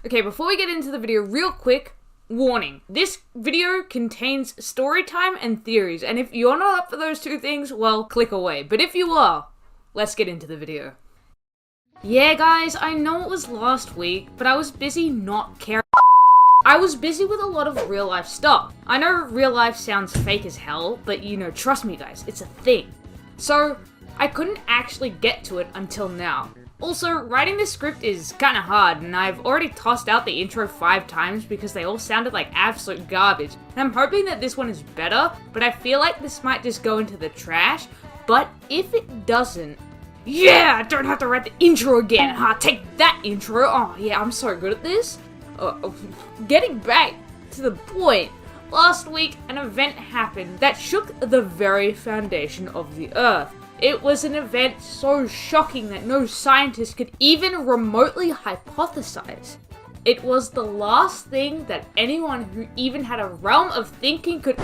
Okay, before we get into the video, real quick, warning. This video contains story time and theories, and if you're not up for those two things, well, click away. But if you are, let's get into the video. Yeah, guys, I know it was last week, but I was busy not caring. I was busy with a lot of real life stuff. I know real life sounds fake as hell, but trust me guys, it's a thing. So, I couldn't actually get to it until now. Also, writing this script is kinda hard, and I've already tossed out the intro 5 times because they all sounded like absolute garbage. And I'm hoping that this one is better, but I feel like this might just go into the trash. But if it doesn't, yeah, I don't have to write the intro again. Take that intro. Oh yeah, I'm so good at this. Getting back to the point, last week an event happened that shook the very foundation of the Earth. It was an event so shocking that no scientist could even remotely hypothesize. It was the last thing that anyone who even had a realm of thinking could...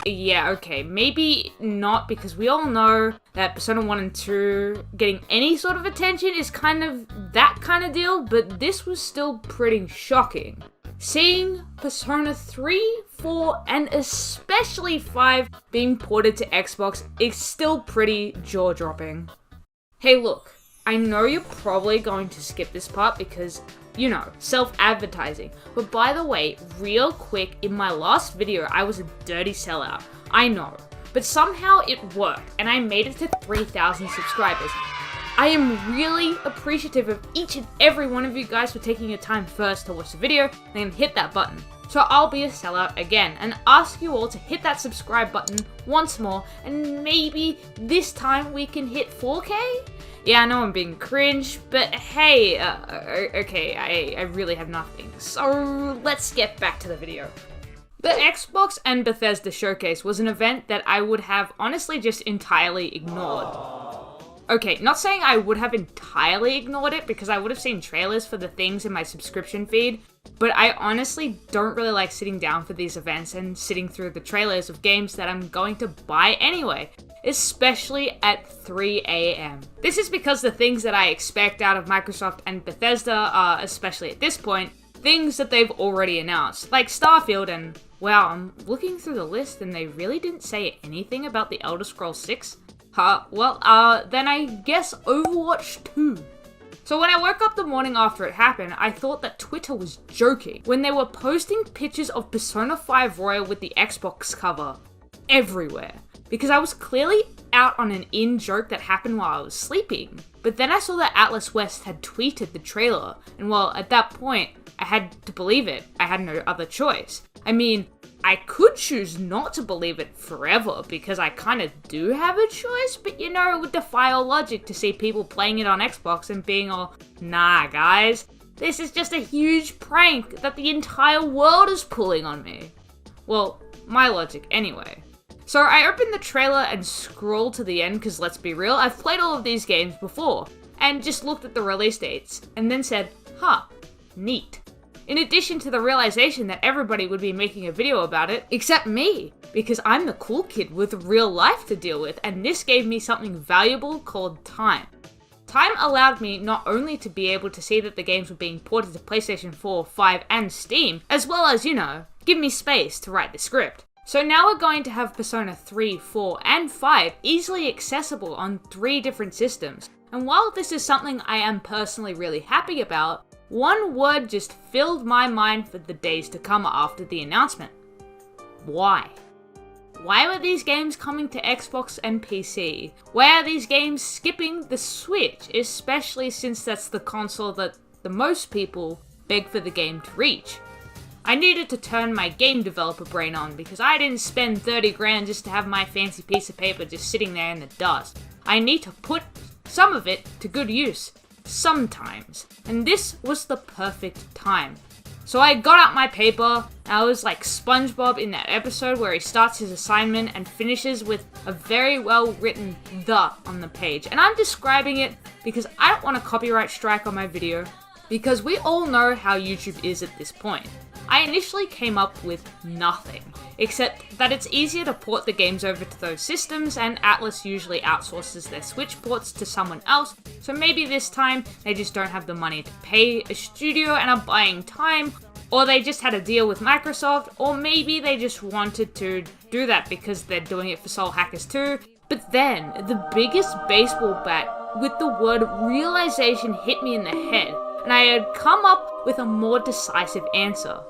Yeah, okay, maybe not, because we all know that Persona 1 and 2 getting any sort of attention is kind of that kind of deal, but this was still pretty shocking. Seeing Persona 3, 4, and especially 5 being ported to Xbox is still pretty jaw-dropping. Hey look, I know you're probably going to skip this part because, self-advertising. But by the way, real quick, in my last video, I was a dirty sellout. I know. But somehow it worked, and I made it to 3,000 subscribers. I am really appreciative of each and every one of you guys for taking your time first to watch the video, and then hit that button. So I'll be a sellout again, and ask you all to hit that subscribe button once more, and maybe this time we can hit 4K? Yeah, I know I'm being cringe, but hey, okay, I really have nothing. So let's get back to the video. The Xbox and Bethesda showcase was an event that I would have honestly just entirely ignored. Okay, not saying I would have entirely ignored it because I would have seen trailers for the things in my subscription feed, but I honestly don't really like sitting down for these events and sitting through the trailers of games that I'm going to buy anyway, especially at 3 AM. This is because the things that I expect out of Microsoft and Bethesda are, especially at this point, things that they've already announced, like Starfield and, wow, I'm looking through the list and they really didn't say anything about the Elder Scrolls 6. Then I guess Overwatch 2. So when I woke up the morning after it happened, I thought that Twitter was joking when they were posting pictures of Persona 5 Royal with the Xbox cover everywhere. Because I was clearly out on an in-joke that happened while I was sleeping. But then I saw that Atlas West had tweeted the trailer, and well, at that point, I had to believe it. I had no other choice. I mean, I could choose not to believe it forever because I kind of do have a choice, but it would defy all logic to see people playing it on Xbox and being all, nah guys, this is just a huge prank that the entire world is pulling on me. Well, my logic anyway. So I opened the trailer and scrolled to the end because let's be real, I've played all of these games before, and just looked at the release dates, and then said, neat. In addition to the realization that everybody would be making a video about it, except me, because I'm the cool kid with real life to deal with, and this gave me something valuable called time. Time allowed me not only to be able to see that the games were being ported to PlayStation 4, 5, and Steam, as well as, give me space to write the script. So now we're going to have Persona 3, 4, and 5 easily accessible on 3 different systems. And while this is something I am personally really happy about, one word just filled my mind for the days to come after the announcement. Why? Why were these games coming to Xbox and PC? Why are these games skipping the Switch, especially since that's the console that the most people beg for the game to reach? I needed to turn my game developer brain on because I didn't spend 30 grand just to have my fancy piece of paper just sitting there in the dust. I need to put some of it to good use. Sometimes. And this was the perfect time. So I got out my paper, and I was like SpongeBob in that episode where he starts his assignment and finishes with a very well written "the" on the page. And I'm describing it because I don't want a copyright strike on my video, because we all know how YouTube is at this point. I initially came up with nothing, except that it's easier to port the games over to those systems, and Atlus usually outsources their Switch ports to someone else, so maybe this time they just don't have the money to pay a studio and are buying time, or they just had a deal with Microsoft, or maybe they just wanted to do that because they're doing it for Soul Hackers 2. But then, the biggest baseball bat with the word realization hit me in the head, and I had come up with a more decisive answer.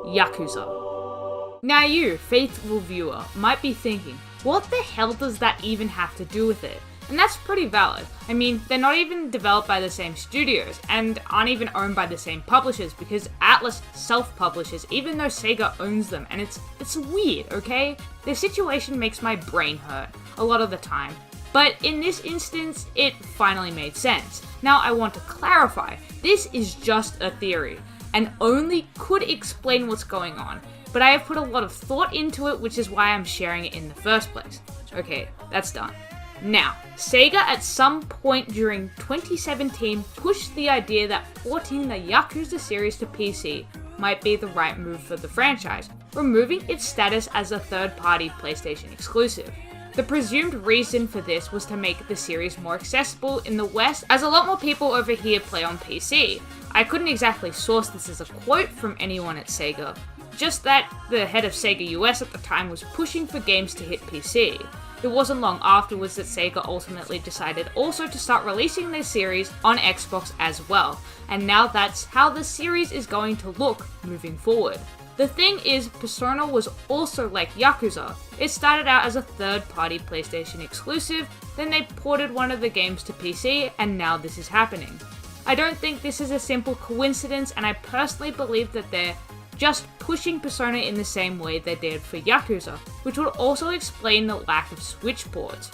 Yakuza. Now you, faithful viewer, might be thinking, what the hell does that even have to do with it? And that's pretty valid. I mean, they're not even developed by the same studios, and aren't even owned by the same publishers, because Atlus self-publishes, even though Sega owns them, and it's weird, okay? Their situation makes my brain hurt, a lot of the time. But in this instance, it finally made sense. Now I want to clarify, this is just a theory, and only could explain what's going on, but I have put a lot of thought into it, which is why I'm sharing it in the first place. Okay, that's done. Now, Sega at some point during 2017 pushed the idea that porting the Yakuza series to PC might be the right move for the franchise, removing its status as a third-party PlayStation exclusive. The presumed reason for this was to make the series more accessible in the West, as a lot more people over here play on PC. I couldn't exactly source this as a quote from anyone at Sega, just that the head of Sega US at the time was pushing for games to hit PC. It wasn't long afterwards that Sega ultimately decided also to start releasing their series on Xbox as well, and now that's how the series is going to look moving forward. The thing is, Persona was also like Yakuza. It started out as a third-party PlayStation exclusive, then they ported one of the games to PC, and now this is happening. I don't think this is a simple coincidence, and I personally believe that they're just pushing Persona in the same way they did for Yakuza, which would also explain the lack of Switch ports.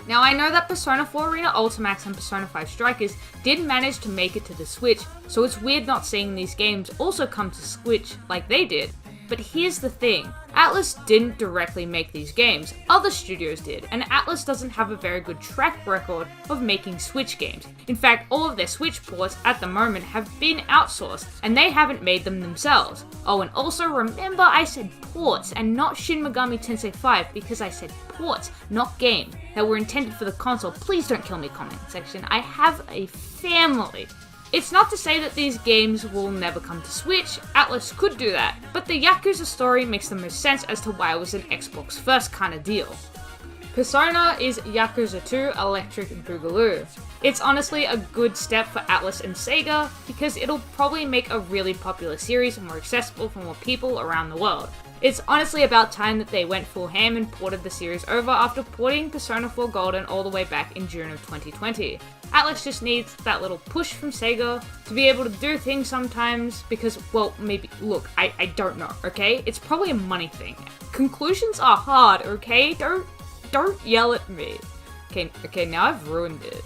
Now I know that Persona 4 Arena Ultimax and Persona 5 Strikers did manage to make it to the Switch, so it's weird not seeing these games also come to Switch like they did. But here's the thing, Atlus didn't directly make these games, other studios did, and Atlus doesn't have a very good track record of making Switch games. In fact, all of their Switch ports at the moment have been outsourced, and they haven't made them themselves. Oh, and also remember I said ports and not Shin Megami Tensei 5 because I said ports, not games, that were intended for the console. Please don't kill me, comment section. I have a family. It's not to say that these games will never come to Switch, Atlus could do that, but the Yakuza story makes the most sense as to why it was an Xbox first kind of deal. Persona is Yakuza 2 Electric Boogaloo. It's honestly a good step for Atlus and Sega, because it'll probably make a really popular series more accessible for more people around the world. It's honestly about time that they went full ham and ported the series over after porting Persona 4 Golden all the way back in June of 2020. Atlus just needs that little push from Sega to be able to do things sometimes because, well, maybe, look, I don't know, okay? It's probably a money thing. Conclusions are hard, okay? Don't yell at me. Okay, now I've ruined it.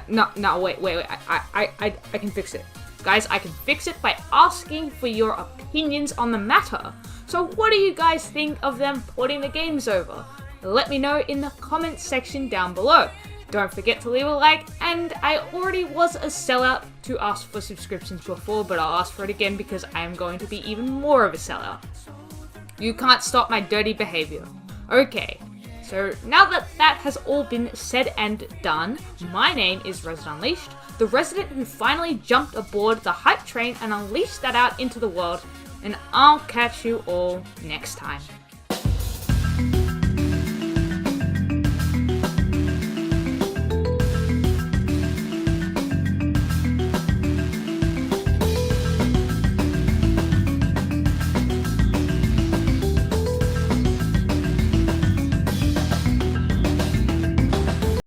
No, wait, I can fix it. Guys, I can fix it by asking for your opinions on the matter. So what do you guys think of them porting the games over? Let me know in the comments section down below. Don't forget to leave a like, and I already was a sellout to ask for subscriptions before, but I'll ask for it again because I am going to be even more of a sellout. You can't stop my dirty behavior. Okay, so now that that has all been said and done, my name is Resident Unleashed, the resident who finally jumped aboard the hype train and unleashed that out into the world, and I'll catch you all next time.